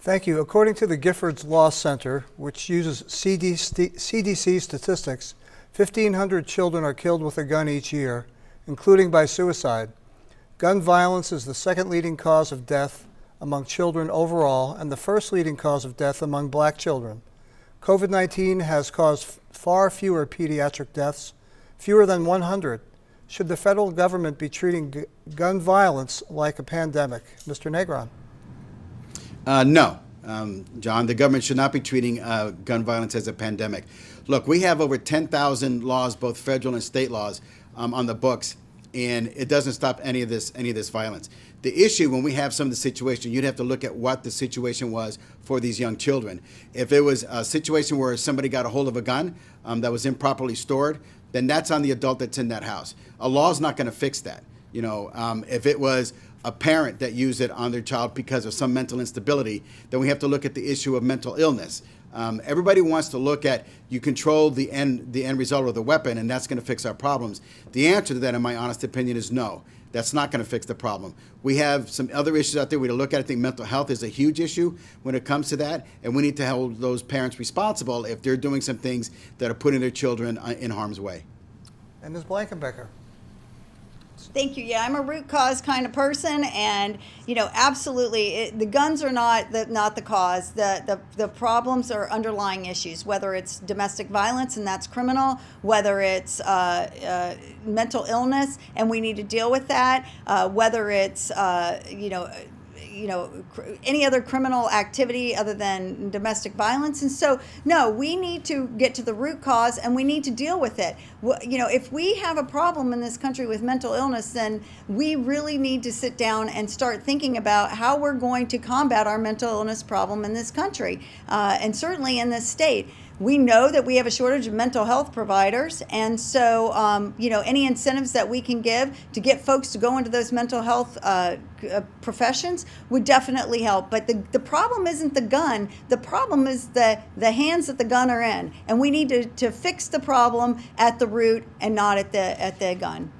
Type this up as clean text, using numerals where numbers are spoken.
Thank you. According to the Giffords Law Center, which uses CDC statistics, 1,500 children are killed with a gun each year, including by suicide. Gun violence is the second leading cause of death among children overall and the first leading cause of death among black children. COVID-19 has caused far fewer pediatric deaths, fewer than 100. Should the federal government be treating gun violence like a pandemic? Mr. Negron. No, John, the government should not be treating gun violence as a pandemic. Look, we have over 10,000 laws, both federal and state laws, on the books, and it doesn't stop any of this violence. The issue, when we have some of the situation, you'd have to look at what the situation was for these young children. If it was a situation where somebody got a hold of a gun that was improperly stored, then that's on the adult that's in that house. A law is not going to fix that. You know, if it was a parent that used it on their child because of some mental instability, then we have to look at the issue of mental illness. Everybody wants to look at you control the end result of the weapon, and that's going to fix our problems. The answer to that, in my honest opinion, is no. That's not going to fix the problem. We have some other issues out there we need to look at. I think mental health is a huge issue when it comes to that, and we need to hold those parents responsible if they're doing some things that are putting their children in harm's way. And Ms. Blankenbecker. Thank you. Yeah, I'm a root cause kind of person, and absolutely, the guns are not the cause. The problems are underlying issues. Whether it's domestic violence, and that's criminal. Whether it's mental illness, and we need to deal with that. Whether it's any other criminal activity other than domestic violence. And so, no, we need to get to the root cause, and we need to deal with it. If we have a problem in this country with mental illness, then we really need to sit down and start thinking about how we're going to combat our mental illness problem in this country, and certainly in this state. We know that we have a shortage of mental health providers, and so any incentives that we can give to get folks to go into those mental health professions would definitely help. But the problem isn't the gun. The problem is the hands that the gun are in, and we need to fix the problem at the root and not at the gun.